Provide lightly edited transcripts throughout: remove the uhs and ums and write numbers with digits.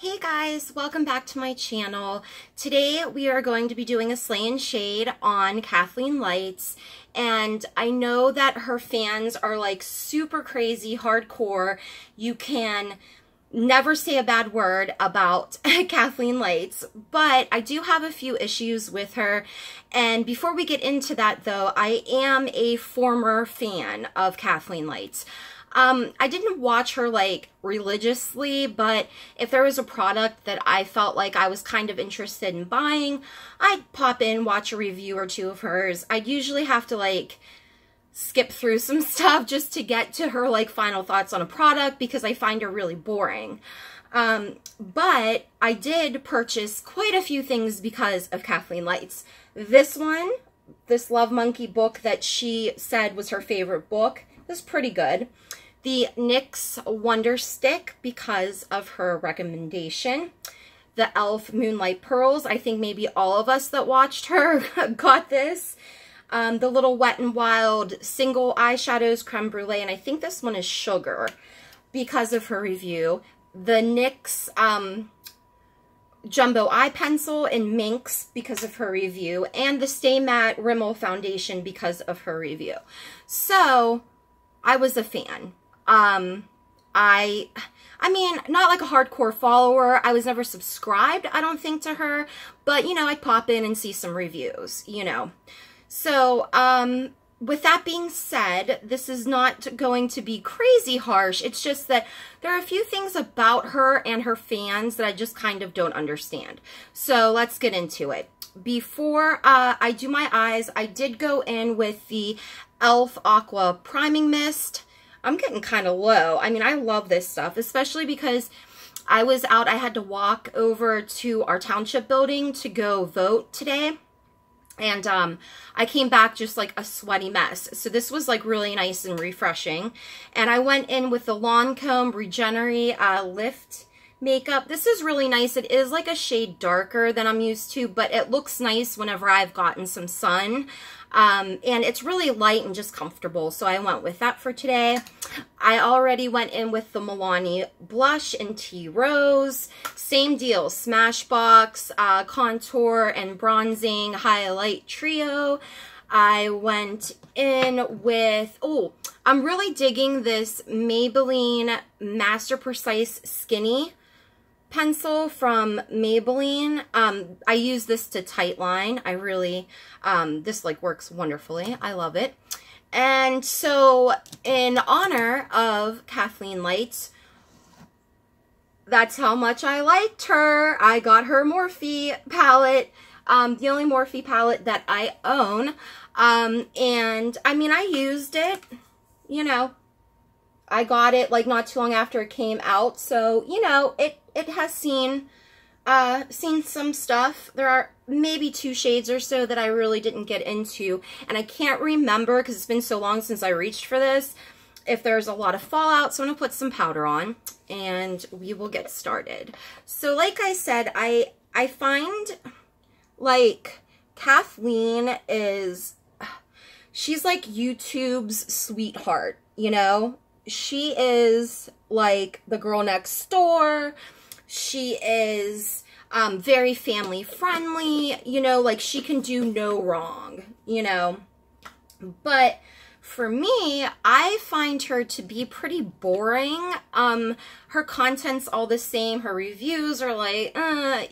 Hey guys, welcome back to my channel. Today we are going to be doing a Slay and Shade on Kathleen Lights, and I know that her fans are like super crazy hardcore. You can never say a bad word about Kathleen Lights, but I do have a few issues with her. And before we get into that though, I am a former fan of Kathleen Lights. I didn't watch her like religiously, but if there was a product that I felt like I was kind of interested in buying, I'd pop in, watch a review or two of hers. I'd usually have to like skip through some stuff just to get to her like final thoughts on a product because I find her really boring. But I did purchase quite a few things because of Kathleen Lights. This one, this Love Monkey book that she said was her favorite book, is pretty good. The NYX Wonder Stick because of her recommendation. The e.l.f. Moonlight Pearls. I think maybe all of us that watched her got this. The little Wet n Wild single eyeshadows, Creme Brulee, and I think this one is Sugar because of her review. The NYX Jumbo Eye Pencil in Minx because of her review. And the Stay Matte Rimmel Foundation because of her review. So, I was a fan. I mean, not like a hardcore follower. I was never subscribed, I don't think, to her. But, you know, I'd pop in and see some reviews, you know. So, with that being said, this is not going to be crazy harsh. It's just that there are a few things about her and her fans that I just kind of don't understand. So, let's get into it. Before I do my eyes, I did go in with the e.l.f. Aqua Priming Mist. I'm getting kind of low. I mean, I love this stuff, especially because I was out. I had to walk over to our township building to go vote today. And I came back just like a sweaty mess. So this was like really nice and refreshing. And I went in with the Lancome Regenerate Lift makeup. This is really nice. It is like a shade darker than I'm used to, but it looks nice whenever I've gotten some sun. And it's really light and just comfortable, so I went with that for today. I already went in with the Milani blush in Tea Rose. Same deal, Smashbox, contour and bronzing highlight trio. I went in with, oh, I'm really digging this Maybelline Master Precise Skinny pencil from Maybelline. I use this to tightline. I really, this like works wonderfully. I love it. And so in honor of Kathleen Lights, that's how much I liked her. I got her Morphe palette, the only Morphe palette that I own. And I mean, I used it, you know, I got it like not too long after it came out. So, you know, it has seen some stuff. There are maybe 2 shades or so that I really didn't get into, and I can't remember because it's been so long since I reached for this, if there's a lot of fallout. So I'm going to put some powder on and we will get started. So like I said, I find like Kathleen is, she's like YouTube's sweetheart, you know? She is like the girl next door. She is very family friendly, you know, like she can do no wrong, you know. But for me, I find her to be pretty boring. Her content's all the same. Her reviews are like,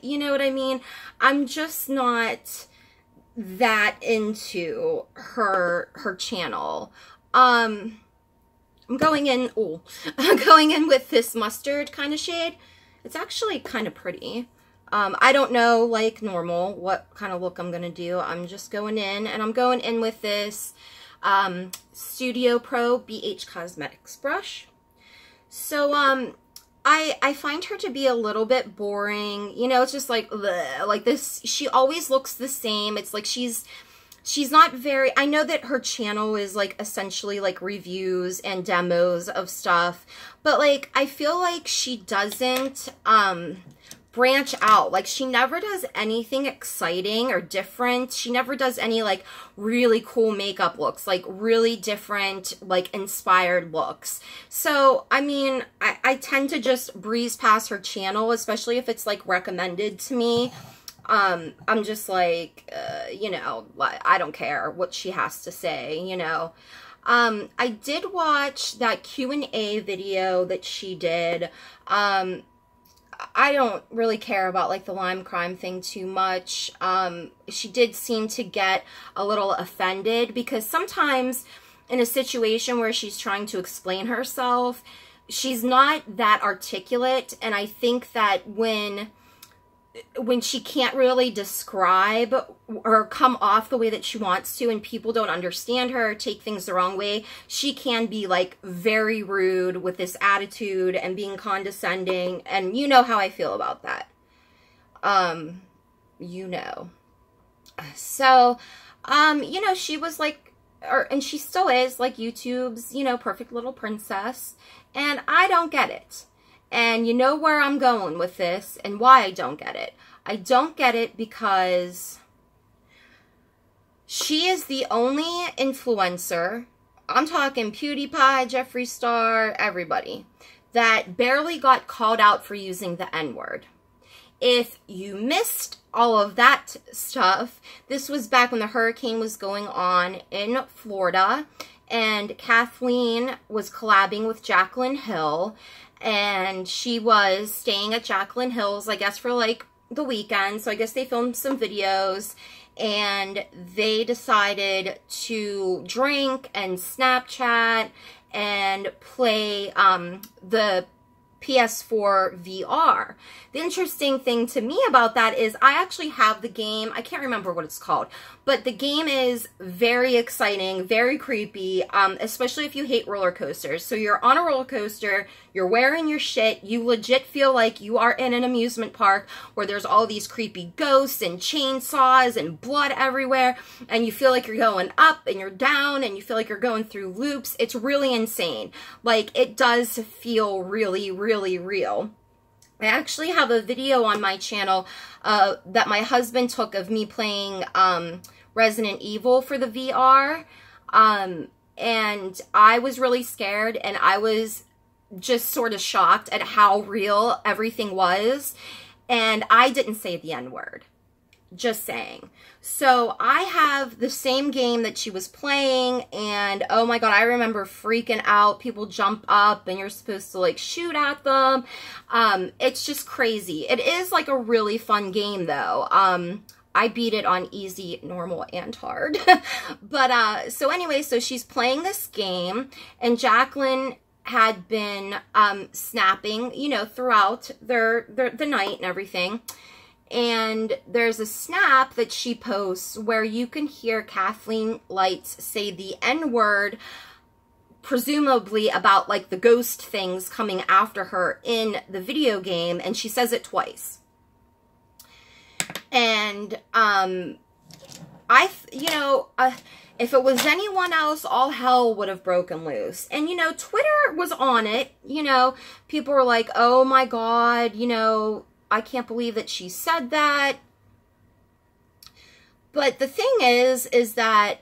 you know what I mean? I'm just not that into her channel. I'm going in, I'm going in with this mustard kind of shade. It's actually kind of pretty. I don't know, like normal, what kind of look I'm going to do. I'm just going in, and I'm going in with this Studio Pro BH Cosmetics brush. So, I find her to be a little bit boring. You know, it's just like, bleh, like this, she always looks the same. It's like she's not very, I know that her channel is like essentially like reviews and demos of stuff, but like I feel like she doesn't branch out. Like, she never does anything exciting or different. She never does any, like, really cool makeup looks, like, really different, like, inspired looks. So, I mean, I tend to just breeze past her channel, especially if it's, like, recommended to me. I'm just like, you know, I don't care what she has to say, you know. I did watch that Q&A video that she did. I don't really care about, like, the Lyme crime thing too much. She did seem to get a little offended because sometimes in a situation where she's trying to explain herself, she's not that articulate. And I think that when she can't really describe or come off the way that she wants to and people don't understand her or take things the wrong way, she can be, like, very rude with this attitude and being condescending. And you know how I feel about that. You know. So, you know, she was like, and she still is, like, YouTube's, you know, perfect little princess. And I don't get it. And you know where I'm going with this and why I don't get it. I don't get it because she is the only influencer, I'm talking PewDiePie, Jeffree Star, everybody, that barely got called out for using the N-word. If you missed all of that stuff, this was back when the hurricane was going on in Florida, and Kathleen was collabing with Jaclyn Hill, and she was staying at Jaclyn Hill's, I guess, for, like, the weekend. So I guess they filmed some videos, and they decided to drink and Snapchat and play the PS4 VR. The interesting thing to me about that is I actually have the game. I can't remember what it's called, but the game is very exciting, very creepy, especially if you hate roller coasters. So you're on a roller coaster, you're wearing your shit, you legit feel like you are in an amusement park where there's all these creepy ghosts and chainsaws and blood everywhere, and you feel like you're going up and you're down and you feel like you're going through loops. It's really insane. Like, it does feel really, really real. I actually have a video on my channel that my husband took of me playing Resident Evil for the VR. And I was really scared, and I was just sort of shocked at how real everything was. And I didn't say the N-word. Just saying. So I have the same game that she was playing, and oh my god, I remember freaking out. People jump up and you're supposed to, like, shoot at them. It's just crazy. It is, like, a really fun game though. I beat it on easy, normal, and hard. But so anyway, so she's playing this game, and Jaclyn had been snapping, you know, throughout the night and everything. And there's a snap that she posts where you can hear Kathleen Lights say the N-word, presumably about, like, the ghost things coming after her in the video game, and she says it twice. And, you know, if it was anyone else, all hell would have broken loose. And, you know, Twitter was on it. You know, people were like, oh my god, you know, I can't believe that she said that. But the thing is that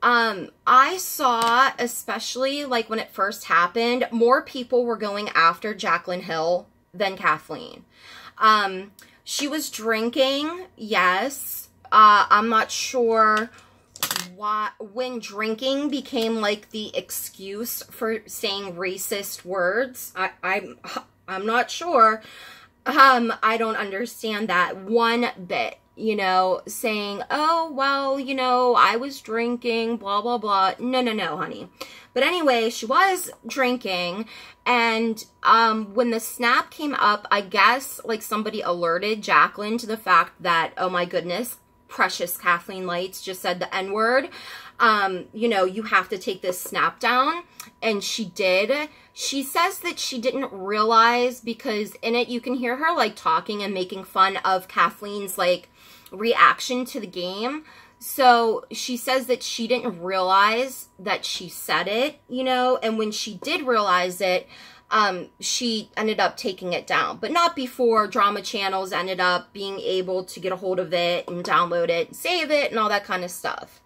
I saw, especially, like, when it first happened, more people were going after Jaclyn Hill than Kathleen. She was drinking, yes. I'm not sure why, when drinking became, like, the excuse for saying racist words. I'm not sure. I don't understand that one bit, you know, saying, oh, well, you know, I was drinking, blah, blah, blah. No, no, no, honey. But anyway, she was drinking, and when the snap came up, I guess, like, somebody alerted Jaclyn to the fact that, oh my goodness, precious Kathleen Lights just said the N-word. You know, you have to take this snap down. And she did. She says that she didn't realize, because in it you can hear her, like, talking and making fun of Kathleen's, like, reaction to the game. So she says that she didn't realize that she said it, you know, and when she did realize it, she ended up taking it down, but not before drama channels ended up being able to get a hold of it and download it and save it and all that kind of stuff.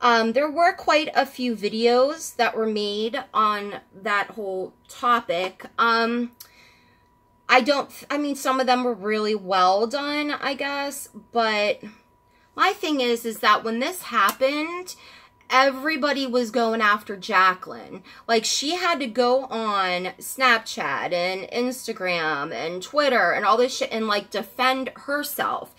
There were quite a few videos that were made on that whole topic. I mean, some of them were really well done, I guess, but my thing is that when this happened, everybody was going after Jacqueline. Like, she had to go on Snapchat and Instagram and Twitter and all this shit and, like, defend herself.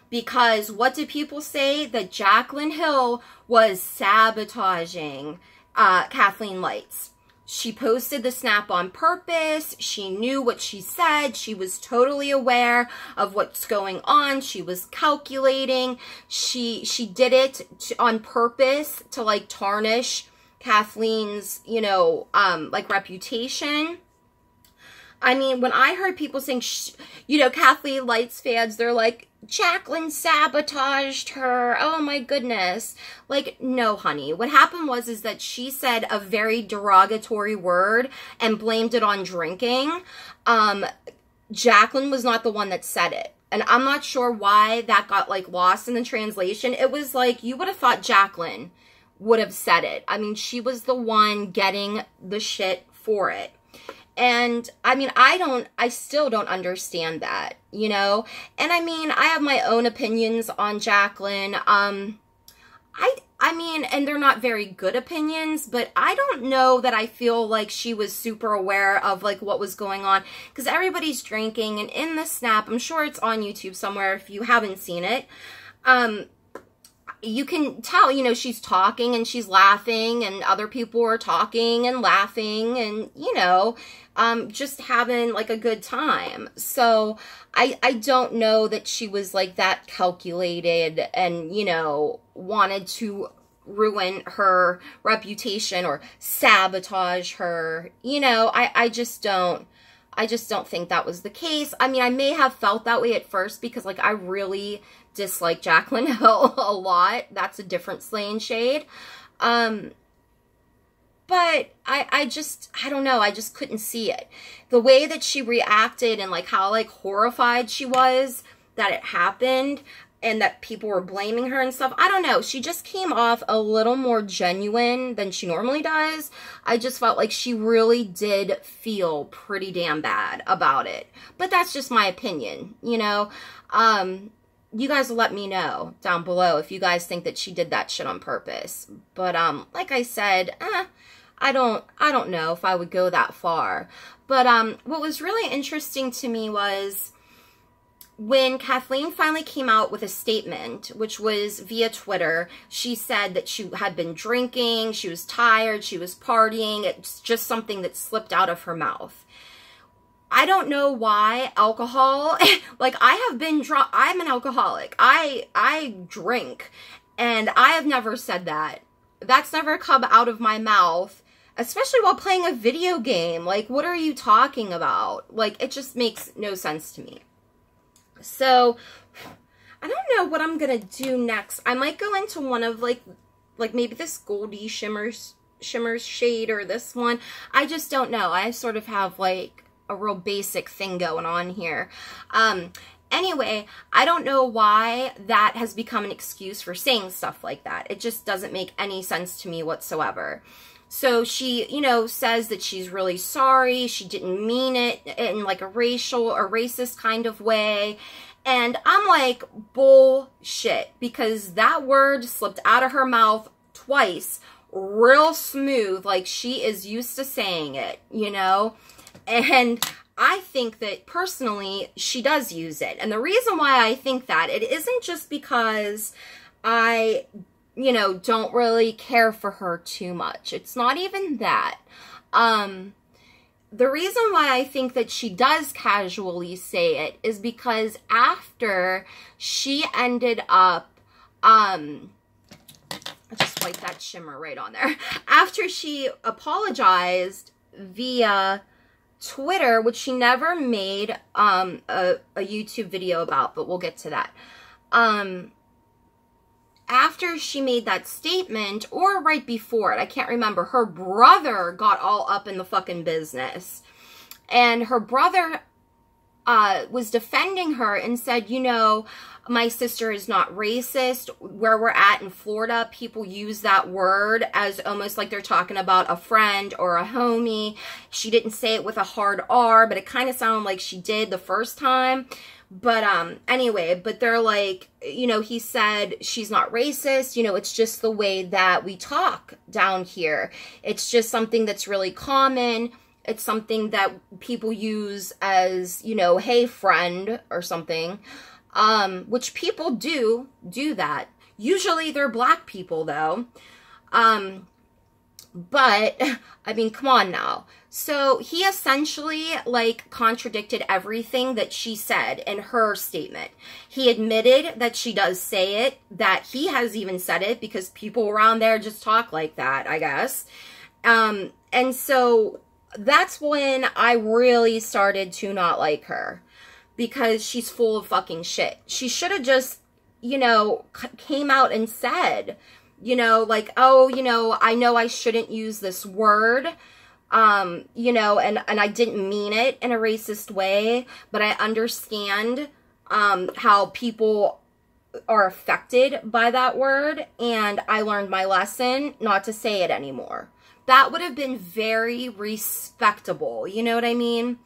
Because what did people say? That Jacqueline Hill was sabotaging Kathleen Lights. She posted the snap on purpose. She knew what she said. She was totally aware of what's going on. She was calculating. She did it on purpose to, like, tarnish Kathleen's, you know, like, reputation. I mean, when I heard people saying, you know, Kathleen Lights fans, they're like, Jacqueline sabotaged her. Oh my goodness. Like, no, honey. What happened was that she said a very derogatory word and blamed it on drinking. Jacqueline was not the one that said it. And I'm not sure why that got, like, lost in the translation. It was like, you would have thought Jacqueline would have said it. I mean, she was the one getting the shit for it. And, I mean, I still don't understand that, you know? And, I mean, I have my own opinions on Jacqueline. I mean, and they're not very good opinions, but I don't know that I feel like she was super aware of, like, what was going on. Because everybody's drinking, and in the snap, I'm sure it's on YouTube somewhere if you haven't seen it, you can tell, you know, she's talking and she's laughing and other people are talking and laughing and, you know, just having, like, a good time. So I don't know that she was, like, that calculated and, you know, wanted to ruin her reputation or sabotage her. You know, I just don't think that was the case. I mean, I may have felt that way at first because, like, I really dislike Jacqueline Hill a lot. That's a different Slay&Shade. But I don't know. I just couldn't see it. The way that she reacted and, like, how, like, horrified she was that it happened and that people were blaming her and stuff. I don't know. She just came off a little more genuine than she normally does. I just felt like she really did feel pretty damn bad about it. But that's just my opinion, you know? You guys will let me know down below if you guys think that she did that shit on purpose. But, like I said, I don't know if I would go that far. But, what was really interesting to me was when Kathleen finally came out with a statement, which was via Twitter. She said that she had been drinking, she was tired, she was partying. It's just something that slipped out of her mouth. I don't know why alcohol, like, I have been drunk. I'm an alcoholic. I drink, and I have never said that. That's never come out of my mouth, especially while playing a video game. Like, what are you talking about? Like, it just makes no sense to me. So, I don't know what I'm gonna do next. I might go into one of, like maybe this Goldie Shimmer's shade or this one. I just don't know. I sort of have, like, a real basic thing going on here. Anyway, I don't know why that has become an excuse for saying stuff like that. It just doesn't make any sense to me whatsoever. So she, you know, says that she's really sorry. She didn't mean it in, like, a racial or racist kind of way. And I'm like, bullshit, because that word slipped out of her mouth twice, real smooth, like she is used to saying it, you know? And I think that, personally, she does use it. And the reason why I think that, it isn't just because I, you know, don't really care for her too much. It's not even that. The reason why I think that she does casually say it is because after she ended up, I just wiped that shimmer right on there. After she apologized via Twitter, which she never made a YouTube video about, but we'll get to that. After she made that statement, or right before it, I can't remember, her brother got all up in the fucking business. And her brother was defending her and said, you know, my sister is not racist. Where we're at in Florida, people use that word as almost like they're talking about a friend or a homie. She didn't say it with a hard R, but it kind of sounded like she did the first time. But anyway, but they're like, you know, he said she's not racist. You know, it's just the way that we talk down here. It's just something that's really common. It's something that people use as, you know, hey, friend or something. Which people do that. Usually they're black people, though. But, I mean, come on now. So he essentially, like, contradicted everything that she said in her statement. He admitted that she does say it, that he has even said it, because people around there just talk like that, I guess. And so that's when I really started to not like her. Because she's full of fucking shit. She should have just, you know, came out and said, you know, like, oh, you know I shouldn't use this word, you know, and I didn't mean it in a racist way, but I understand how people are affected by that word, and I learned my lesson not to say it anymore. That would have been very respectable, you know what I mean?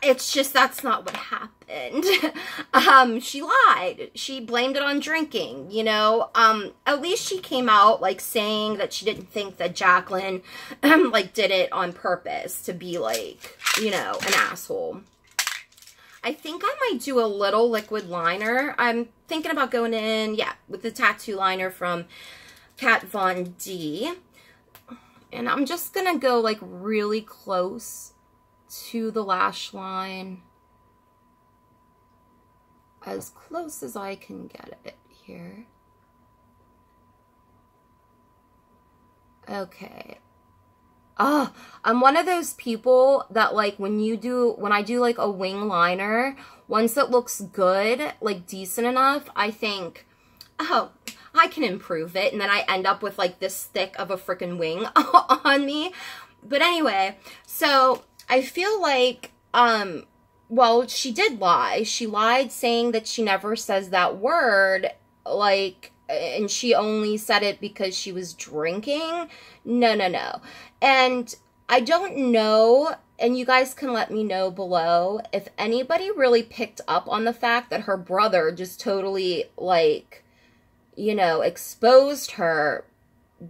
It's just, that's not what happened. She lied. She blamed it on drinking, you know. At least she came out, like, saying that she didn't think that Jacqueline, like, did it on purpose to be, like, you know, an asshole. I think I might do a little liquid liner. I'm thinking about going in, yeah, with the tattoo liner from Kat Von D. And I'm just going to go, like, really close to the lash line, as close as I can get it here. Okay. Oh, I'm one of those people that, like, when I do like a wing liner, once it looks good, like decent enough, I think, oh, I can improve it, and then I end up with like this thick of a freaking wing on me. But anyway, so I feel like, well, she did lie. She lied saying that she never says that word, like, and she only said it because she was drinking. No. And I don't know, and you guys can let me know below, if anybody really picked up on the fact that her brother just totally, like, you know, exposed her.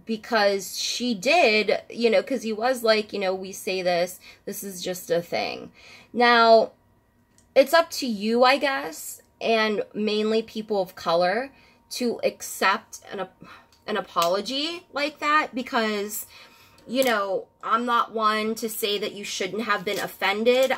Because she did, you know, because he was like, you know, we say this is just a thing. Now, it's up to you, I guess, and mainly people of color, to accept an apology like that, because, you know, I'm not one to say that you shouldn't have been offended.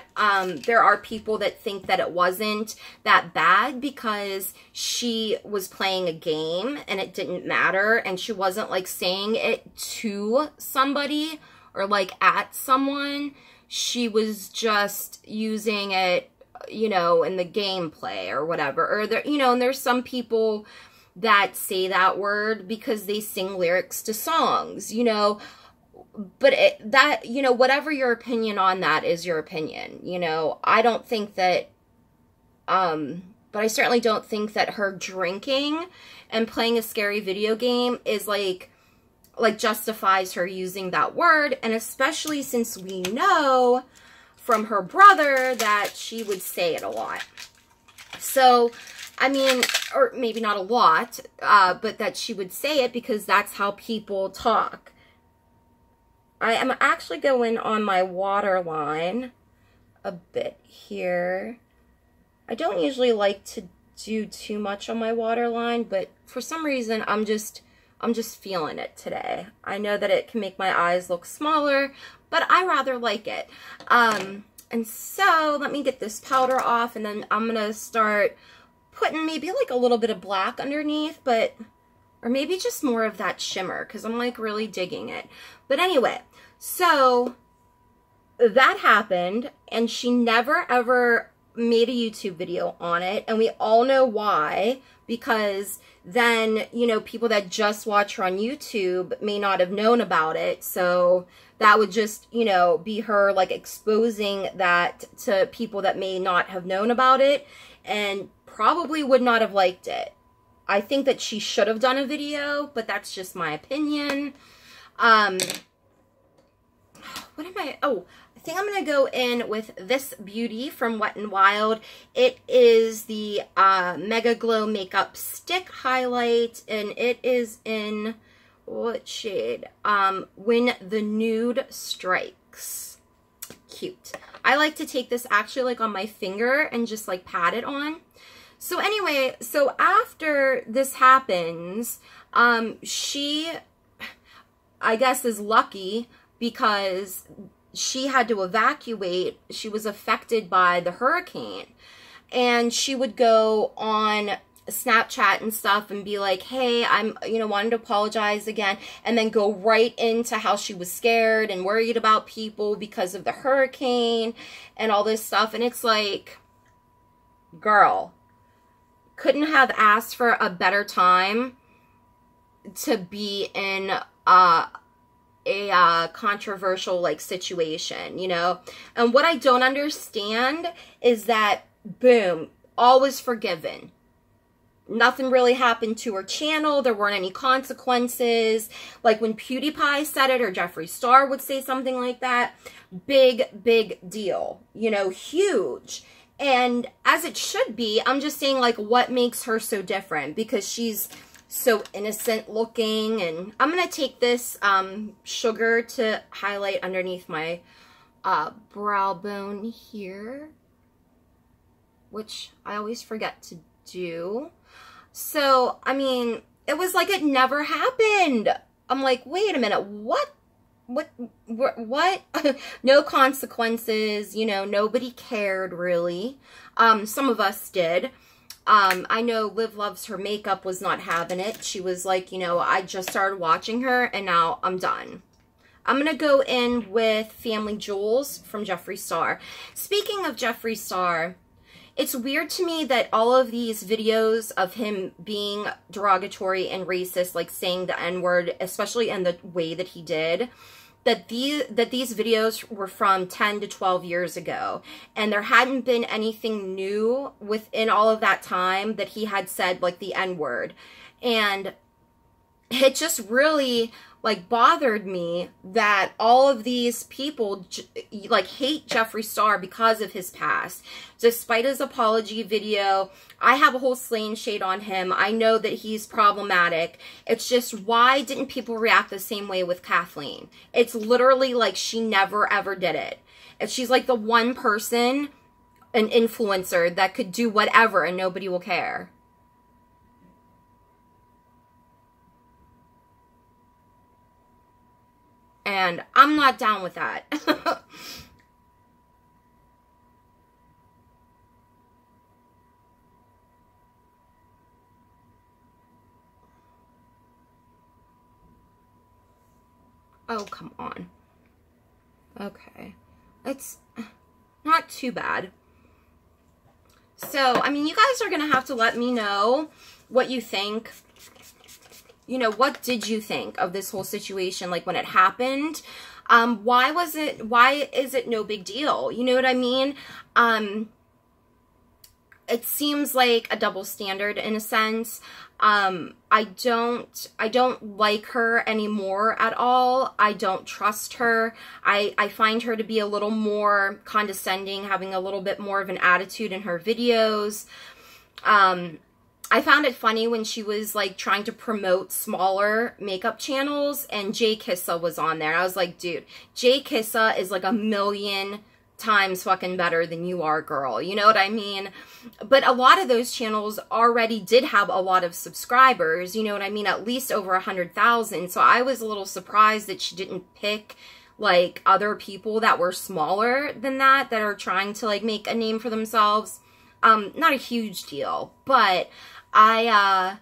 There are people that think that it wasn't that bad because she was playing a game and it didn't matter, and she wasn't like saying it to somebody or like at someone. She was just using it, you know, in the gameplay or whatever. Or there, you know, and there's some people that say that word because they sing lyrics to songs, you know. But that, you know, whatever your opinion on that is your opinion, you know. I don't think that, but I certainly don't think that her drinking and playing a scary video game is like justifies her using that word. And especially since we know from her brother that she would say it a lot. So, I mean, or maybe not a lot, but that she would say it because that's how people talk. I am actually going on my waterline a bit here. I don't usually like to do too much on my waterline, but for some reason I'm just feeling it today. I know that it can make my eyes look smaller, but I rather like it. And so let me get this powder off, and then I'm gonna start putting maybe like a little bit of black underneath, but or maybe just more of that shimmer, because I'm like really digging it. But anyway, so that happened, and she never ever made a YouTube video on it, and we all know why, because then, you know, people that just watch her on YouTube may not have known about it, so that would just, you know, be her, like, exposing that to people that may not have known about it, and probably would not have liked it. I think that she should have done a video, but that's just my opinion. What am I, oh, I think I'm going to go in with this beauty from Wet n Wild. It is the Mega Glow Makeup Stick Highlight, and it is in, what shade? When the Nude Strikes. Cute. I like to take this actually like on my finger and just like pat it on. So anyway, so after this happens, she, I guess, is lucky because she had to evacuate. She was affected by the hurricane, and she would go on Snapchat and stuff and be like, hey, I'm, you know, wanting to apologize again, and then go right into how she was scared and worried about people because of the hurricane and all this stuff. And it's like, girl, couldn't have asked for a better time to be in a controversial, like, situation, you know? And what I don't understand is that, boom, all was forgiven. Nothing really happened to her channel. There weren't any consequences. Like when PewDiePie said it, or Jeffree Star would say something like that, big, big deal, you know, huge. And as it should be, I'm just saying, like, what makes her so different? Because she's so innocent looking. And I'm going to take this sugar to highlight underneath my brow bone here, which I always forget to do. So, I mean, it was like it never happened. I'm like, wait a minute, what? No consequences, you know, nobody cared really. Some of us did. I know Liv Loves Her Makeup was not having it. She was like, you know, I just started watching her and now I'm done. I'm going to go in with Family Jewels from Jeffree Star. Speaking of Jeffree Star, it's weird to me that all of these videos of him being derogatory and racist, like saying the N-word, especially in the way that he did, that these videos were from 10 to 12 years ago, and there hadn't been anything new within all of that time that he had said, like, the N-word. And it just really, like, bothered me that all of these people, like, hate Jeffree Star because of his past. Despite his apology video, I have a whole Slay&Shade on him. I know that he's problematic. It's just, why didn't people react the same way with Kathleen? It's literally like she never ever did it. And she's like the one person, an influencer, that could do whatever and nobody will care. And I'm not down with that. Oh, come on. Okay. It's not too bad. So, I mean, you guys are going to have to let me know what you think. You know, what did you think of this whole situation, like, when it happened? Why is it no big deal? You know what I mean? It seems like a double standard in a sense. I don't like her anymore at all. I don't trust her. I find her to be a little more condescending, having a little bit more of an attitude in her videos. I found it funny when she was, like, trying to promote smaller makeup channels and Jay Kissa was on there. I was like, dude, Jay Kissa is like 1,000,000 times fucking better than you are, girl. You know what I mean? But a lot of those channels already did have a lot of subscribers. You know what I mean? At least over 100,000. So I was a little surprised that she didn't pick, like, other people that were smaller than that are trying to, like, make a name for themselves. Not a huge deal, but I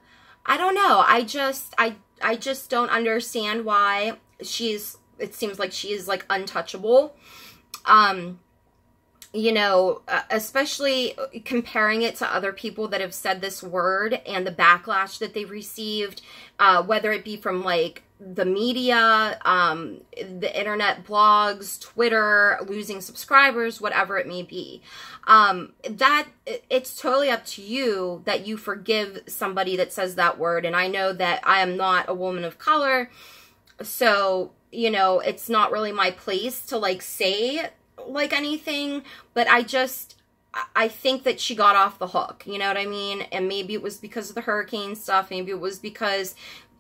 don't know. I just don't understand why it seems like she is, like, untouchable. you know, especially comparing it to other people that have said this word and the backlash that they've received, whether it be from like the media, the internet, blogs, Twitter, losing subscribers, whatever it may be. That it's totally up to you that you forgive somebody that says that word. And I know that I am not a woman of color, so, you know, it's not really my place to like say like anything, but I think that she got off the hook, you know what I mean? And maybe it was because of the hurricane stuff, maybe it was because,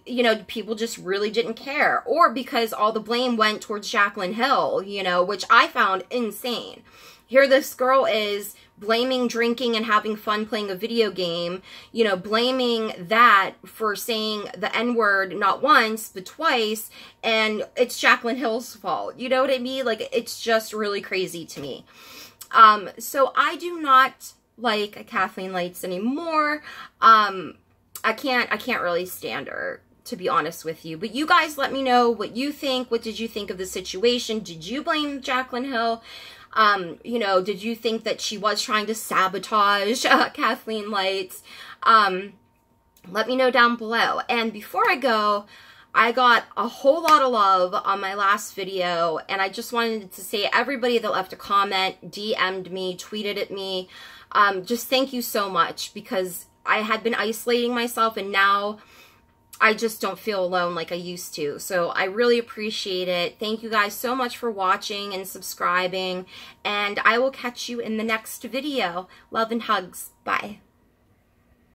you know, people just really didn't care, or because all the blame went towards Jaclyn Hill, you know, which I found insane. Here this girl is blaming drinking and having fun playing a video game, you know, blaming that for saying the N-word not once, but twice, and it's Jaclyn Hill's fault. You know what I mean? Like, it's just really crazy to me. So I do not like Kathleen Lights anymore. I can't really stand her, to be honest with you. But you guys let me know what you think. What did you think of the situation? Did you blame Jaclyn Hill? You know, did you think that she was trying to sabotage Kathleen Lights? Let me know down below. And before I go, I got a whole lot of love on my last video, and I just wanted to say everybody that left a comment, DM'd me, tweeted at me, just thank you so much, because I had been isolating myself and now I just don't feel alone like I used to. So I really appreciate it. Thank you guys so much for watching and subscribing, and I will catch you in the next video. Love and hugs. Bye.